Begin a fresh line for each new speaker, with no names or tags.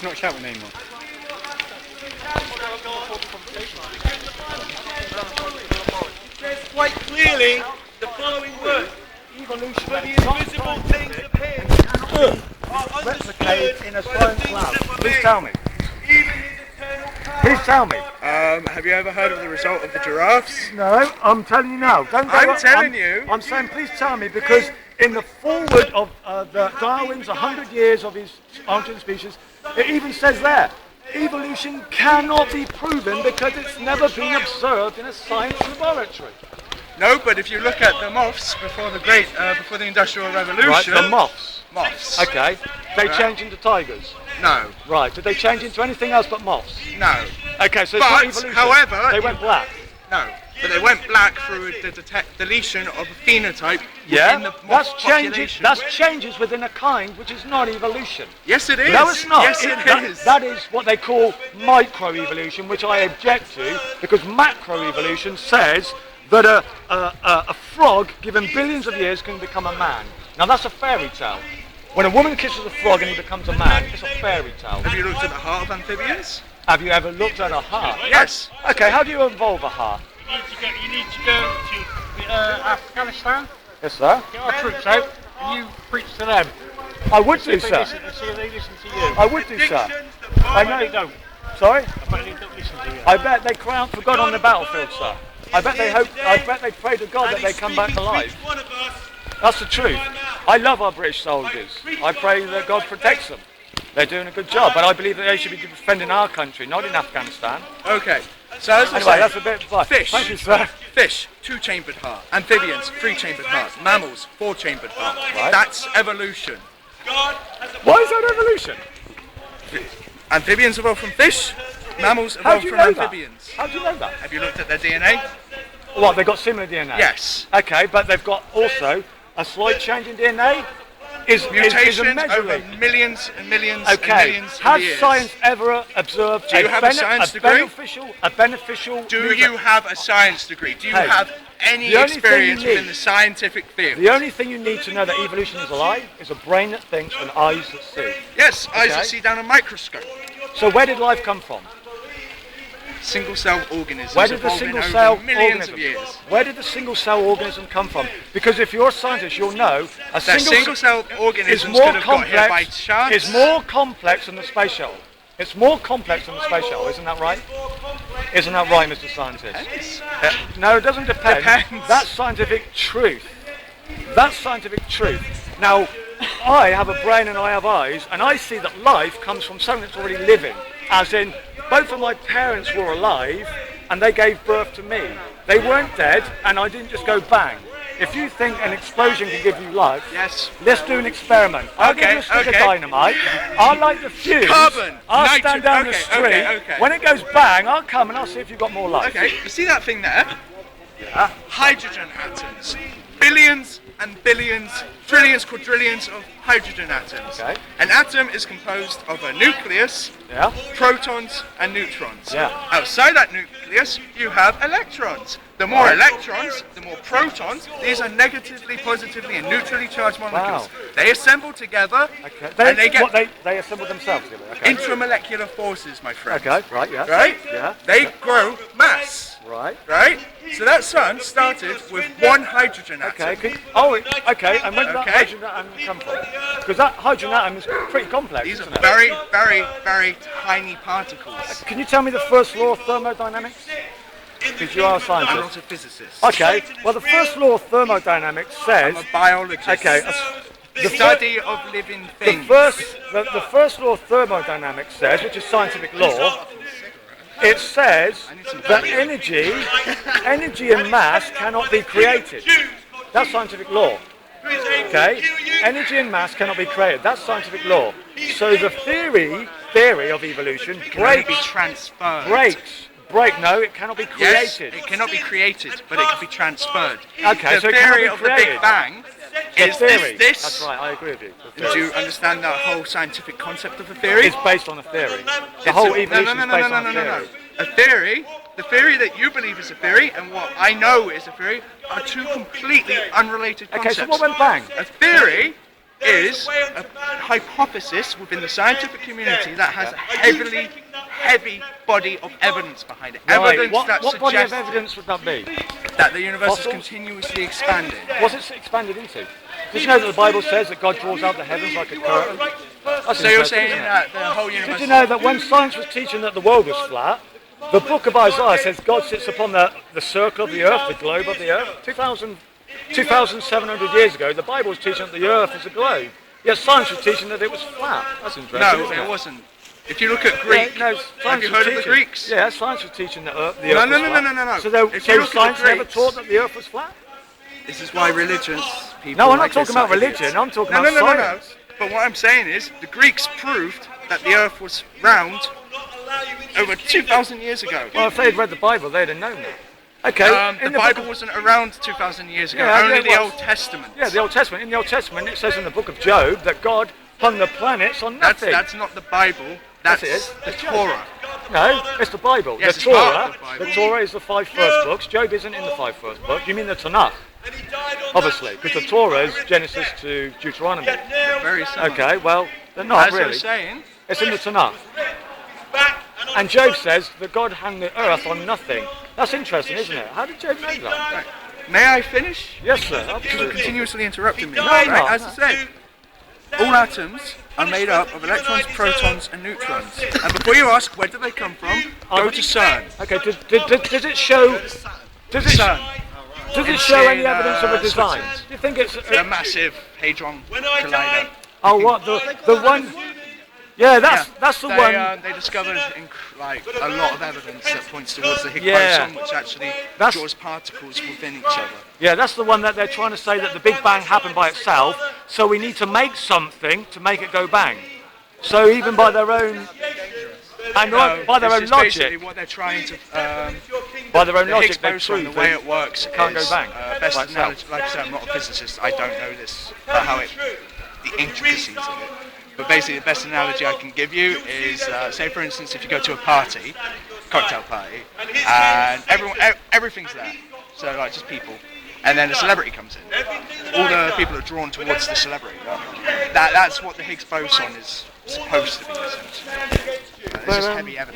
He's not shouting anymore.
There's quite clearly the following words.
Evolution
For the invisible things appear are understood
in a
by the
science
things
lab.
that were
Please
made.
tell me.
Even his eternal power.
Please tell me.
Have you ever heard of the result of the giraffes?
No, I'm telling you now. Don't go
I'm telling you.
I'm saying please tell me, because in the foreword of the Darwin's 100 years of his origin species, it even says there, evolution cannot be proven because it's never been observed in a science laboratory.
No, but if you look at the moths before the Industrial Revolution.
Right, the moths.
Moths.
Okay. They
Right.
change into tigers.
No.
Right. Did they change into anything else but moths?
No.
Okay, so it's not
But,
evolution.
however,
They went black.
No. But they went black through the deletion of a phenotype
Yeah,
within the moth population.
That's changes within a kind, which is not evolution.
Yes, it is.
No, it's not.
Yes, it is.
That is what they call microevolution, which I object to, because macroevolution says that a frog, given billions of years, can become a man. Now that's a fairy tale. When a woman kisses a frog and he becomes a man, it's a fairy tale.
Have you looked at the heart of amphibians?
Have you ever looked at a heart?
Yes.
Okay, how do you evolve a heart?
You need to go to Afghanistan,
Yes, sir.
get our troops out, and you preach to them.
I would do,
See if they
sir.
listen, see if they listen to you.
I would do, sir.
I
I
bet they
know.
don't.
Sorry?
I bet they don't listen to you.
I bet they cry out for God on the battlefield, sir. I bet they pray to God that they come back alive. That's the truth. I love our British soldiers. I pray that God protects them. They're doing a good job, but I believe that they should be defending our country, not in Afghanistan.
Okay. So as I
Anyway,
say,
that's a bit of
fish.
Thank you, sir.
Fish, 2-chambered heart. Amphibians, 3-chambered heart. Mammals, 4-chambered heart.
Right.
That's evolution.
Why is that evolution?
Amphibians evolved from fish. Mammals
How
evolved
do you
from
know that?
amphibians.
How do you know that?
Have you looked at their DNA?
What, they've got similar DNA?
Yes.
Okay, but they've got also a slight change in DNA? Is a
Mutations
measure
over
of-
millions and millions and
Okay,
millions of
has
years.
science ever observed
Do you have a science degree?
beneficial
Do you have a science degree? Do you
Hey,
have any
the only thing
experience
you need-
within the scientific field?
The only thing you need to know that evolution is alive is a brain that thinks and eyes that see.
Yes, eyes
Okay.
that see down a microscope.
So where did life come from?
Single-cell organisms
Where did the
evolving
single
over
cell
millions
organism?
of years.
Where did the single cell organism come from? Because if you're a scientist, you'll know a
That single-cell
is
organisms
more
could have got here by
complex.
chance.
It's more complex than the space shuttle. It's more complex than the space shuttle, isn't that right? Isn't that right, Mr. Scientist?
Depends.
No, it doesn't depend.
Depends.
That's scientific truth. That's scientific truth. Now, I have a brain and I have eyes, and I see that life comes from something that's already living. As in, both of my parents were alive, and they gave birth to me. They weren't dead, and I didn't just go bang. If you think an explosion can give you life,
Yes.
let's do an experiment. I'll give you a stick of
okay.
dynamite. I'll light the fuse.
Carbon,
I'll
nitrogen.
stand down the
Okay,
street.
okay.
When it goes bang, I'll come and I'll see if you've got more life.
Okay, you see that thing there?
Yeah.
Hydrogen atoms. Billions and billions, trillions, quadrillions of hydrogen atoms.
Okay.
An atom is composed of a nucleus,
Yeah.
protons and neutrons.
Yeah.
Outside that nucleus, you have electrons. The more
Right.
electrons, the more protons. These are negatively, positively, and neutrally charged molecules.
Wow.
They assemble together,
Okay.
and they get
They assemble themselves together. Okay.
intramolecular forces, my friend.
Okay. Right. Yeah.
Right?
Yeah.
They grow mass.
Right.
Right? So that sun started with one hydrogen atom.
Okay. Okay. And where did that
Okay.
hydrogen atom come from? Because that hydrogen atom is pretty complex,
These are
isn't it?
very, very, very tiny particles.
Can you tell me the first law of thermodynamics? Because you are a
I'm
scientist.
not a physicist.
Okay. Well, the first law of thermodynamics says.
I'm a biologist.
Okay.
The study of living things.
The first law of thermodynamics says, which is scientific law, it says that energy and mass cannot be created. That's scientific law. Okay? Energy and mass cannot be created. That's scientific law. So the theory of evolution
Can only be
breaks.
transferred.
No, it cannot be
Yes,
created.
it cannot be created, but it can be transferred.
Okay,
the
so it cannot
theory
be
of the Big
created.
Bang
The
is
theory.
this.
That's right, I agree with you. The
Do
theory.
you understand that whole scientific concept of a theory?
It's based on a theory. The
It's
whole
a-
evolution is based on a theory.
A theory, the theory that you believe is a theory and what I know is a theory are two completely unrelated
Okay,
concepts.
so what went bang?
A theory is a hypothesis within the scientific community that has a heavy body of evidence behind it.
Right.
Evidence that
What body of
suggests
evidence would that be?
that the universe
Fossils?
is continuously expanding.
What's it expanded into? Did you know that the Bible says that God draws out the heavens like a curtain? That's
So you're
interesting,
saying
isn't it?
that the whole universe...
Did you know that when science was teaching that the world was flat, the book of Isaiah says God sits upon the circle of the earth, the globe of the earth? 2,700 years ago, the Bible was teaching that the earth was a globe. Yet science was teaching that it was flat. That's interesting.
No,
isn't
it wasn't. If you look at Greek,
Yeah, no,
have
science
you
was
heard of the
teaching-
Greeks?
Yeah, science was teaching that the earth
No,
was
no,
flat.
no.
So,
If you look at the
science never
Greeks-
taught that the earth was flat?
This is why religious people...
No, I'm not
like this
talking about
are idiots.
religion, I'm talking
No,
about
no.
science.
But what I'm saying is, the Greeks proved that the earth was round over 2,000 years ago.
Well, if they'd read the Bible, they'd have known that. Okay,
The
in the
Bible
book of,
wasn't around 2,000 years ago,
Yeah,
only
it
the
was.
Old Testament.
yeah, the Old Testament. In the Old Testament, it says in the book of Job that God hung the planets on nothing.
That's not the Bible, that's
Yes, it is.
the
It's Job.
Torah.
No, it's the Bible.
Yes,
the
it's
Torah.
part of the Bible.
The Torah is the 5 first books. Job isn't in the 5 first books. You mean the Tanakh? Obviously, because the Torah is Genesis to Deuteronomy.
Very similar.
Okay, well, they're not
As I
really.
was saying,
It's in the Tanakh. And Job says that God hung the earth on nothing. That's interesting, isn't it? How did Job know that?
right. May I finish?
Yes, sir.
You're
Absolutely.
continuously interrupting me.
No,
right?
I'm not.
As I said, all atoms are made up of electrons, protons, and neutrons. And before you ask where do they come from, go to CERN.
Okay, does it show? Does it
CERN.
Does it
It's
show
in,
any evidence of a design?
Switzerland.
Do you think it's?
A massive hadron collider.
Oh, what the one? Yeah, that's the one.
They discovered like a lot of evidence that points towards the Higgs
Yeah.
boson, which actually
That's-
draws particles within each other.
Yeah, that's the one that they're trying to say that the Big Bang happened by itself. So we need to make something to make it go bang. So even by their own, and by their
This
own
is basically
logic,
what they're trying to.
by their own
The Higgs
logic, they
boson,
prove
the way
it.
it works,
can't go
is,
bang
best
by itself.
analogy, like I said, I'm not a physicist. I don't know this, how it, the intricacies of it. But basically, the best analogy I can give you is, say for instance, if you go to a party, cocktail party, and everything's there, so like just people, and then a celebrity comes in. All the people are drawn towards the celebrity. That's what the Higgs boson is supposed to be. Essentially. It's just heavy evidence.